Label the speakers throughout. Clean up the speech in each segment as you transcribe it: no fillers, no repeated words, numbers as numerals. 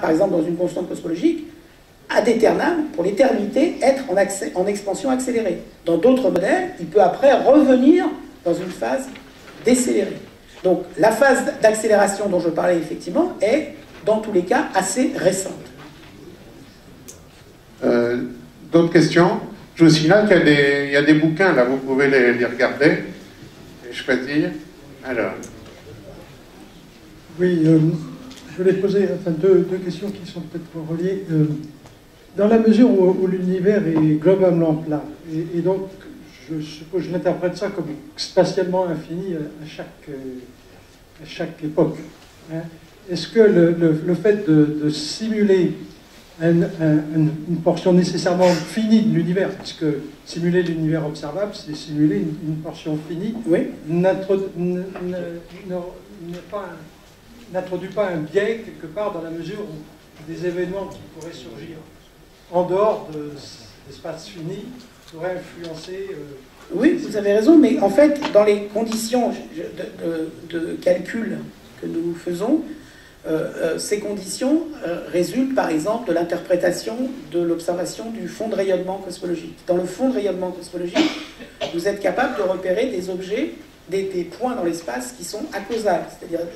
Speaker 1: par exemple dans une constante cosmologique, ad aeternam, pour l'éternité, être en expansion accélérée. Dans d'autres modèles, il peut après revenir dans une phase décélérée. Donc la phase d'accélération dont je parlais effectivement est, dans tous les cas, assez récente.
Speaker 2: D'autres questions? Je vous signale qu'il y a des bouquins, là, vous pouvez les regarder et choisir. Alors.
Speaker 3: Oui, je voulais poser deux questions qui sont peut-être reliées. Dans la mesure où l'univers est globalement plat, et donc je suppose, je l'interprète ça comme spatialement infini à chaque époque, hein, est-ce que le fait de simuler une portion nécessairement finie de l'univers, puisque simuler l'univers observable, c'est simuler une portion finie,
Speaker 1: oui,
Speaker 3: n'introduit pas un biais quelque part dans la mesure où des événements qui pourraient surgir en dehors de l'espace fini pourraient influencer...
Speaker 1: oui, vous avez raison, mais en fait, dans les conditions de calcul que nous faisons, ces conditions résultent par exemple de l'interprétation de l'observation du fond de rayonnement cosmologique. Dans le fond de rayonnement cosmologique, vous êtes capable de repérer des objets, des points dans l'espace qui sont acausales, c'est-à-dire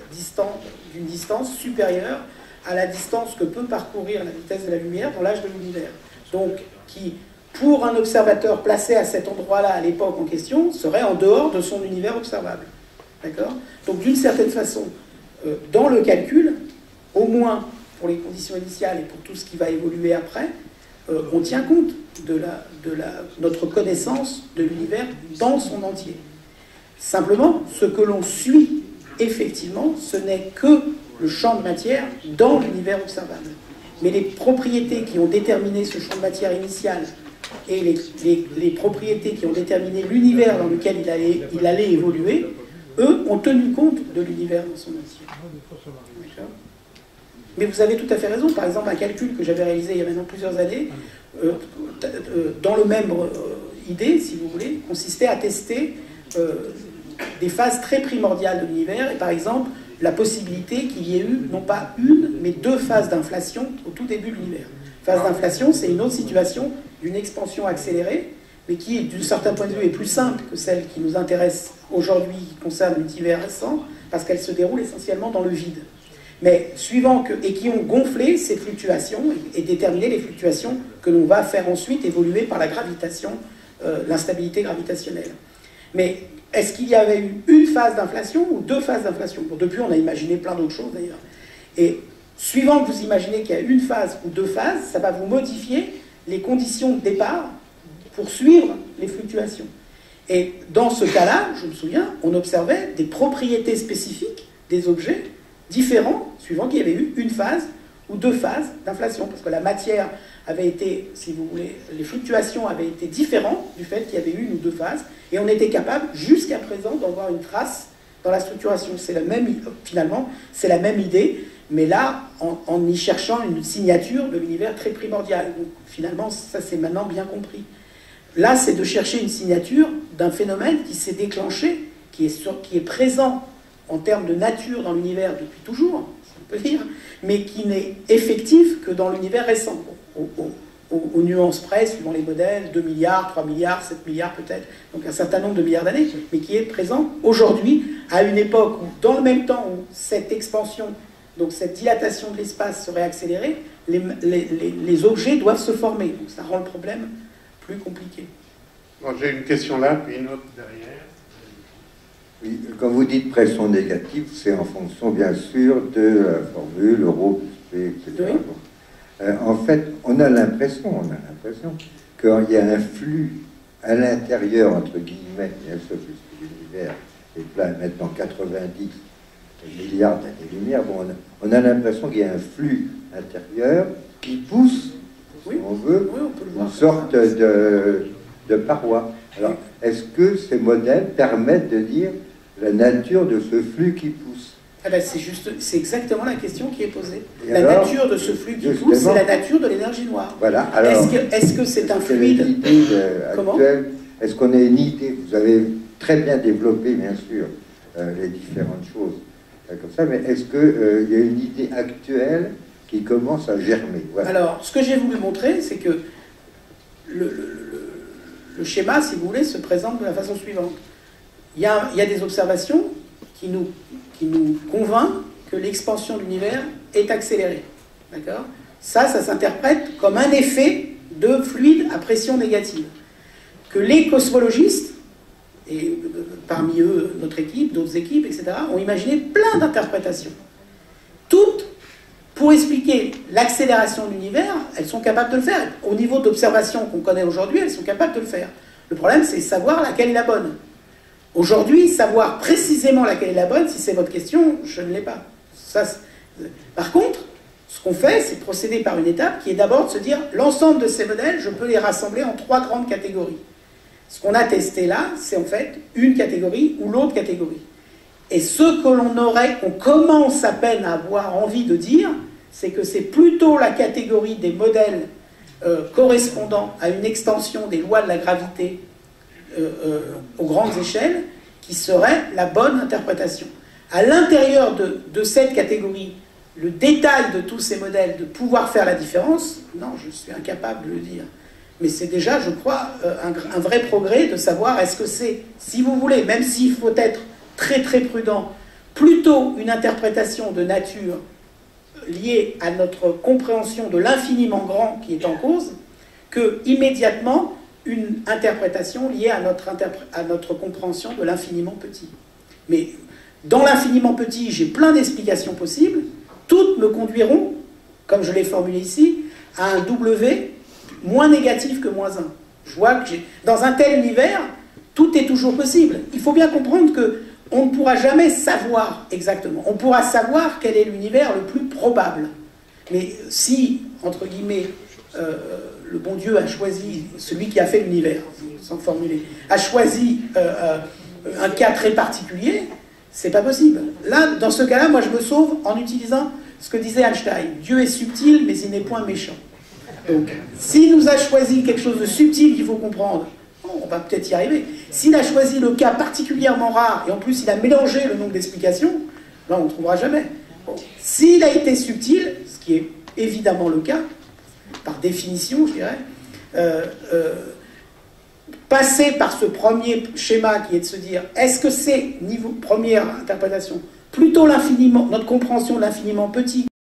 Speaker 1: d'une distance supérieure à la distance que peut parcourir la vitesse de la lumière dans l'âge de l'univers. Donc, qui, pour un observateur placé à cet endroit-là à l'époque en question, serait en dehors de son univers observable. D'accord ? Donc, d'une certaine façon, dans le calcul, au moins pour les conditions initiales et pour tout ce qui va évoluer après, on tient compte de notre connaissance de l'univers dans son entier. Simplement, ce que l'on suit effectivement, ce n'est que le champ de matière dans l'univers observable. Mais les propriétés qui ont déterminé ce champ de matière initial et les propriétés qui ont déterminé l'univers dans lequel il allait évoluer, eux ont tenu compte de l'univers dans son entier. Mais vous avez tout à fait raison. Par exemple, un calcul que j'avais réalisé il y a maintenant plusieurs années, dans le même idée, si vous voulez, consistait à tester des phases très primordiales de l'univers, et par exemple, la possibilité qu'il y ait eu, non pas une, mais deux phases d'inflation au tout début de l'univers. Phase d'inflation, c'est une autre situation d'une expansion accélérée, mais qui, d'un certain point de vue, est plus simple que celle qui nous intéresse aujourd'hui, qui concerne l'univers récent, parce qu'elle se déroule essentiellement dans le vide. Mais et qui ont gonflé ces fluctuations et déterminé les fluctuations que l'on va faire ensuite évoluer par la gravitation, l'instabilité gravitationnelle. Mais est-ce qu'il y avait eu une phase d'inflation ou deux phases d'inflation? Bon, depuis, on a imaginé plein d'autres choses d'ailleurs. Et suivant que vous imaginez qu'il y a une phase ou deux phases, ça va vous modifier les conditions de départ pour suivre les fluctuations. Et dans ce cas-là, je me souviens, on observait des propriétés spécifiques des objets différents, suivant qu'il y avait eu une phase ou deux phases d'inflation, parce que la matière avait été, si vous voulez, les fluctuations avaient été différentes du fait qu'il y avait eu une ou deux phases, et on était capable, jusqu'à présent, d'en voir une trace dans la structuration. C'est finalement, c'est la même idée, mais là, en y cherchant une signature de l'univers très primordial. Donc, finalement, ça c'est maintenant bien compris. Là, c'est de chercher une signature d'un phénomène qui s'est déclenché, qui est présent en termes de nature dans l'univers depuis toujours, si on peut dire, mais qui n'est effectif que dans l'univers récent, aux nuances près, suivant les modèles, 2 milliards, 3 milliards, 7 milliards peut-être, donc un certain nombre de milliards d'années, mais qui est présent aujourd'hui, à une époque où, dans le même temps où cette expansion, donc cette dilatation de l'espace serait accélérée, les objets doivent se former. Donc ça rend le problème plus compliqué.
Speaker 2: Bon, j'ai une question là, puis une autre derrière.
Speaker 4: Oui, quand vous dites pression négative, c'est en fonction, bien sûr, de la formule ρ plus P, etc.
Speaker 1: Oui.
Speaker 4: En fait, on a l'impression qu'il y a un flux à l'intérieur, entre guillemets, bien sûr, puisque l'univers est plein maintenant 90 milliards d'années-lumière, bon, on a l'impression qu'il y a un flux intérieur qui pousse, si on veut, une sorte de paroi. Alors, est-ce que ces modèles permettent de dire la nature de ce flux qui pousse?
Speaker 1: Ah ben c'est exactement la question qui est posée. Nature de ce flux qui pousse, c'est la nature de l'énergie noire.
Speaker 4: Voilà. Alors,
Speaker 1: est-ce que c'est un fluide?
Speaker 4: Comment? Est-ce qu'on a une idée? Vous avez très bien développé, bien sûr, les différentes choses comme ça, mais est-ce qu'il y a une idée actuelle qui commence à germer. Voilà.
Speaker 1: Alors, ce que j'ai voulu montrer, c'est que le schéma, si vous voulez, se présente de la façon suivante. Il y a des observations qui nous convainquent que l'expansion de l'univers est accélérée. D'accord ? Ça s'interprète comme un effet de fluide à pression négative. Que les cosmologistes, et parmi eux notre équipe, d'autres équipes, etc., ont imaginé plein d'interprétations. Toutes pour expliquer l'accélération de l'univers, elles sont capables de le faire. Au niveau d'observation qu'on connaît aujourd'hui, elles sont capables de le faire. Le problème, c'est savoir laquelle est la bonne. Aujourd'hui, savoir précisément laquelle est la bonne, si c'est votre question, je ne l'ai pas. Par contre, ce qu'on fait, c'est procéder par une étape qui est d'abord de se dire, l'ensemble de ces modèles, je peux les rassembler en 3 grandes catégories. Ce qu'on a testé là, c'est en fait une catégorie ou l'autre catégorie. Et ce qu'on commence à peine à avoir envie de dire, c'est que c'est plutôt la catégorie des modèles correspondant à une extension des lois de la gravité aux grandes échelles qui serait la bonne interprétation. À l'intérieur de cette catégorie, le détail de tous ces modèles, de pouvoir faire la différence, non, je suis incapable de le dire. Mais c'est déjà, je crois, un vrai progrès de savoir est-ce que c'est, si vous voulez, même s'il faut être très très prudent, plutôt une interprétation de nature liée à notre compréhension de l'infiniment grand qui est en cause, que immédiatement une interprétation liée à notre compréhension de l'infiniment petit. Mais dans l'infiniment petit, j'ai plein d'explications possibles, toutes me conduiront, comme je l'ai formulé ici, à un W moins négatif que moins 1. Je vois que dans un tel univers, tout est toujours possible. Il faut bien comprendre qu'on ne pourra jamais savoir exactement. On pourra savoir quel est l'univers le plus probable. Mais si, entre guillemets, le bon Dieu a choisi, celui qui a fait l'univers, sans formuler, a choisi un cas très particulier, c'est pas possible. Là, dans ce cas-là, moi je me sauve en utilisant ce que disait Einstein. Dieu est subtil, mais il n'est point méchant. Donc, s'il nous a choisi quelque chose de subtil qu'il faut comprendre, on va peut-être y arriver. S'il a choisi le cas particulièrement rare, et en plus il a mélangé le nombre d'explications, là on ne trouvera jamais. Bon. S'il a été subtil, ce qui est évidemment le cas, par définition, je dirais, passer par ce premier schéma qui est de se dire, est-ce que c'est, niveau première interprétation, plutôt l'infiniment, notre compréhension de l'infiniment petit